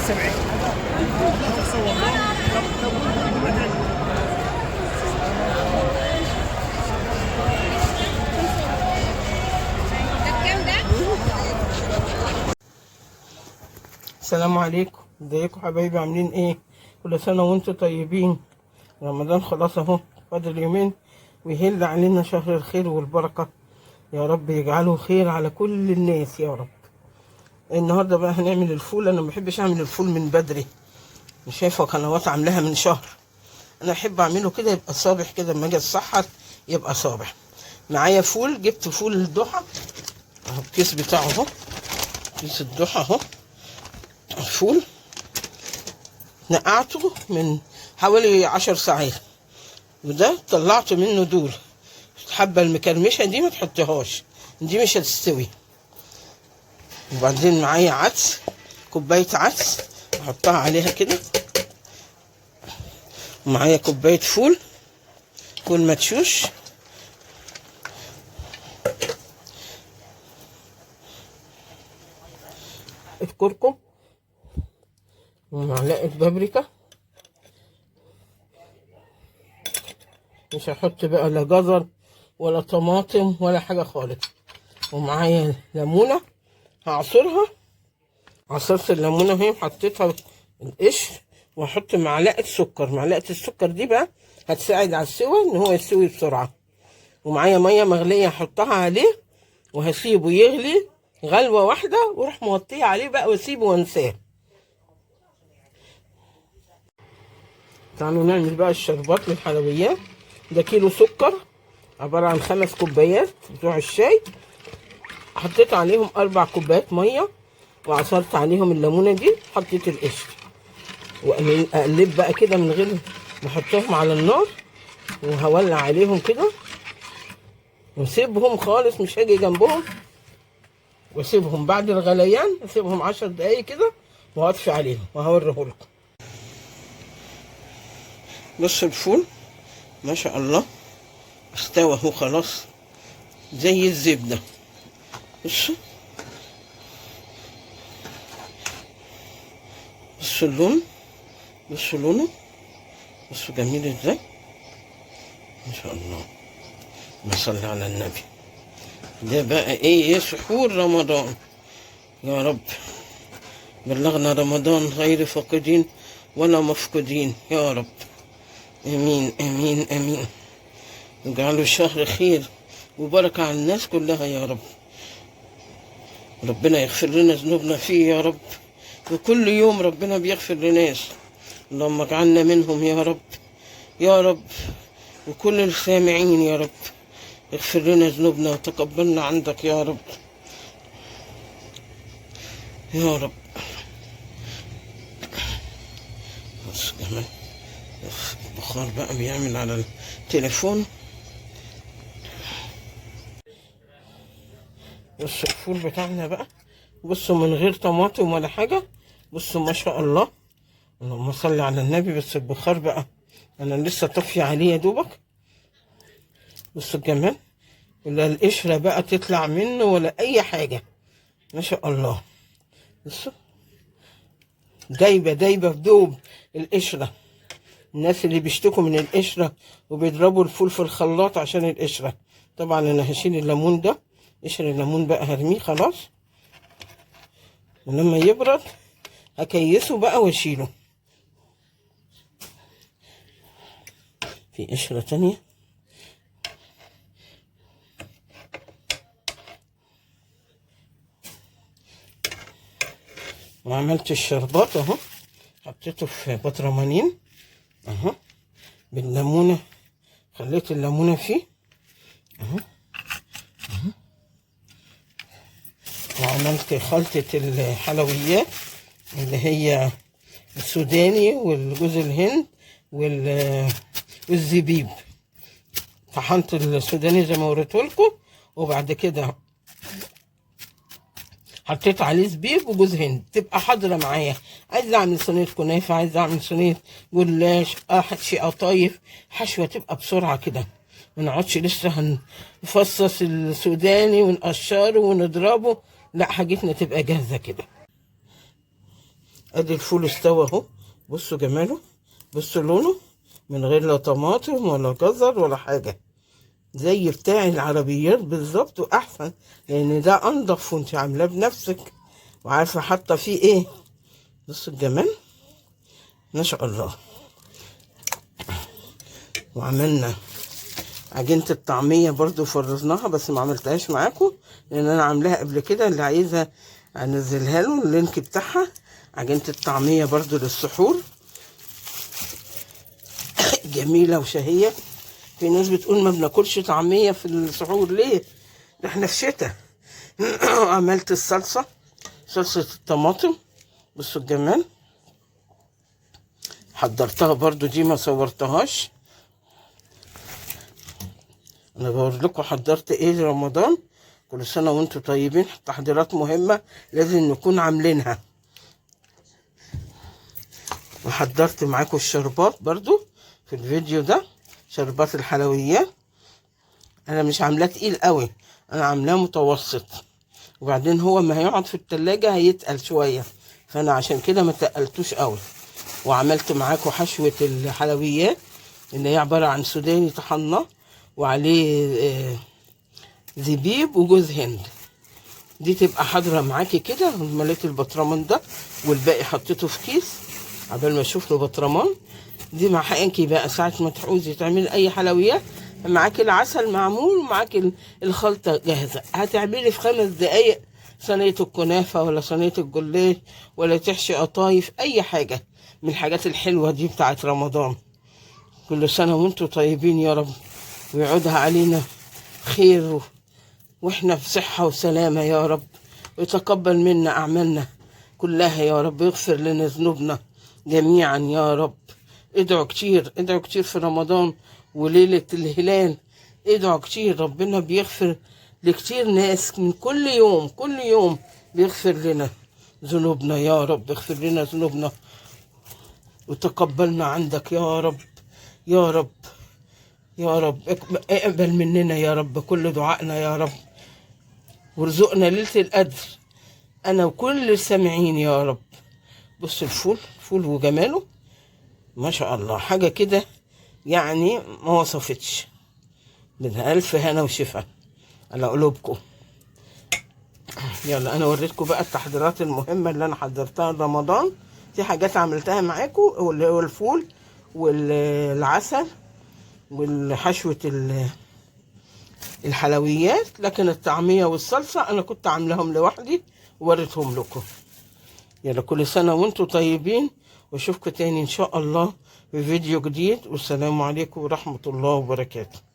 السلام عليكم، ازيكم حبايبي؟ عاملين ايه؟ كل سنه وانتم طيبين. رمضان خلاص اهو، فاضل يومين ويهل علينا شهر الخير والبركه. يا رب يجعله خير على كل الناس يا رب. النهارده بقى هنعمل الفول. انا ما بحبش اعمل الفول من بدري، مش شايفه قنوات عاملاها من شهر. انا احب اعمله كده يبقى صابح كده، اما اجي اتصحر يبقى صابح. معايا فول، جبت فول الضحى اهو، الكيس بتاعه اهو، كيس الضحى اهو. الفول نقعته من حوالي 10 ساعات، وده طلعت منه دول. الحبة المكرمشة دي ما تحطيهاش، دي مش هتستوي. وبعدين معايا عدس، كوباية عدس احطها عليها كده. ومعايا كوباية فول، فول مدشوش. الكركم ومعلقة بابريكا. مش هحط بقى لا جزر ولا طماطم ولا حاجة خالص. ومعايا ليمونة هعصرها، عصرت الليمونة اهي، حطيتها القشر. وهحط معلقة سكر. معلقة السكر دي بقى هتساعد على السوى، ان هو يستوي بسرعة. ومعايا مية مغلية هحطها عليه، وهسيبه يغلي غلوة واحدة، واروح موطيه عليه بقى واسيبه وانساه. تعالوا نعمل بقى الشربات للحلويات. ده كيلو سكر عبارة عن 5 كوبايات بتوع الشاي. حطيت عليهم 4 كوبايات مية، وعصرت عليهم الليمونة دي، حطيت القشر، واقلب بقى كده من غير ما احطهم على النار. وهولع عليهم كده واسيبهم خالص، مش هاجي جنبهم. واسيبهم بعد الغليان، اسيبهم 10 دقايق كده وهطفي عليهم وهوريه لكم. بصوا الفول ما شاء الله استوى اهو خلاص زي الزبده. بصوا بصوا اللون، بصوا لونه، بصوا جميل ازاي ما شاء الله. ما صلي على النبي. ده بقى ايه سحور رمضان. يا رب بلغنا رمضان غير فاقدين ولا مفقودين يا رب. امين امين امين. واجعله شهر خير وبركة على الناس كلها يا رب. ربنا يغفر لنا ذنوبنا فيه يا رب، وكل يوم ربنا بيغفر لناس. اللهم اجعلنا منهم يا رب يا رب، وكل السامعين يا رب. اغفر لنا ذنوبنا وتقبلنا عندك يا رب يا رب. بص كمان البخار بقى بيعمل على التليفون. بصوا الفول بتاعنا بقى، بصوا من غير طماطم ولا حاجة. بصوا ما شاء الله، اللهم صل على النبي. بس البخار بقى انا لسه طافية عليه يا دوبك. بصوا كمان ولا القشرة بقى تطلع منه ولا اي حاجة، ما شاء الله. بصوا دايبة دايبة بدوب القشرة. الناس اللي بيشتكوا من القشرة وبيضربوا الفول في الخلاط عشان القشرة. طبعا انا هشيل الليمون ده، قشر الليمون بقى هرميه خلاص. ولما يبرد هكيسه بقى واشيله. في قشرة تانية وعملت الشربات اهو، حطيته في بطرمانين اهو بالليمونة، خليت الليمونة فيه اهو. وعملت خلطة الحلويات اللي هي السوداني والجوز الهند والزبيب. طحنت السوداني زي ما وريتهولكوا، وبعد كده حطيت عليه زبيب وجوز هند، تبقى حاضرة معايا. عايزة اعمل صينية كنافة، عايزة اعمل صينية جلاش، احشي قطايف، حشوة تبقى بسرعة كده، ما نقعدش لسه هنفصص السوداني ونقشره ونضربه. لا، حاجتنا تبقى جاهزة كده ادي الفول استوى اهو، بصوا جماله، بصوا لونه، من غير لا طماطم ولا جزر ولا حاجه، زي بتاع العربيات بالظبط واحسن، لان ده انضف وانت عاملاه بنفسك وعارفه حاطه فيه ايه. بصوا الجمال ما شاء الله. وعملنا عجينة الطعمية برضو فرزناها، بس ما عملتهاش معاكم لان انا عاملاها قبل كده، اللي عايزة انزلها له اللينك بتاعها. عجينة الطعمية برضو للسحور جميلة وشهية. في ناس بتقول ما بناكلش طعمية في السحور ليه؟ ده احنا في شتاء. عملت الصلصة، صلصة الطماطم، بصوا الجمال. حضرتها برضو، دي ما صورتهاش، انا بقول لكم حضرت ايه لرمضان. كل سنه وانتم طيبين، تحضيرات مهمه لازم نكون عاملينها. وحضرت معاكم الشربات برضو في الفيديو ده، شربات الحلويات. انا مش عاملاه تقيل قوي، انا عاملاه متوسط، وبعدين هو ما هيقعد في التلاجة هيتقل شويه، فانا عشان كده ما تقلتوش قوي. وعملت معاكم حشوه الحلويات اللي هي عباره عن سوداني طحناه وعليه زبيب وجوز هند. دي تبقى حاضره معاكي كده. مليت البطرمان ده والباقي حطيته في كيس عبال ما اشوف له بطرمان. دي معاكي بقى ساعه ما تعوزي تعملي اي حلويات، معاكي العسل معمول ومعاكي الخلطه جاهزه. هتعملي في 5 دقايق صينيه الكنافه ولا صينيه الجلاش، ولا تحشي قطايف، اي حاجه من الحاجات الحلوه دي بتاعت رمضان. كل سنه وانتم طيبين يا رب، ويعودها علينا خير واحنا بصحة وسلامة يا رب، ويتقبل منا أعمالنا كلها يا رب، ويغفر لنا ذنوبنا جميعا يا رب. ادعوا كتير، ادعوا كتير في رمضان وليلة الهلال، ادعوا كتير. ربنا بيغفر لكتير ناس من كل يوم، كل يوم بيغفر لنا ذنوبنا يا رب. اغفر لنا ذنوبنا وتقبلنا عندك يا رب، يا رب، يا رب. اقبل مننا يا رب كل دعائنا يا رب، وارزقنا ليلة القدر أنا وكل السامعين يا رب. بص الفول، فول وجماله ما شاء الله، حاجة كده يعني ما وصفتش. بالألف هنا وشفا على قلوبكم. يلا أنا وريتكم بقى التحضيرات المهمة اللي أنا حضرتها لرمضان. في حاجات عملتها معاكم، اللي هو الفول والعسل والحشوة الحلويات، لكن الطعمية والصلصة أنا كنت عاملاهم لوحدي ووريتهم لكم. يلا كل سنة وانتم طيبين، واشوفكم تاني إن شاء الله في فيديو جديد، والسلام عليكم ورحمة الله وبركاته.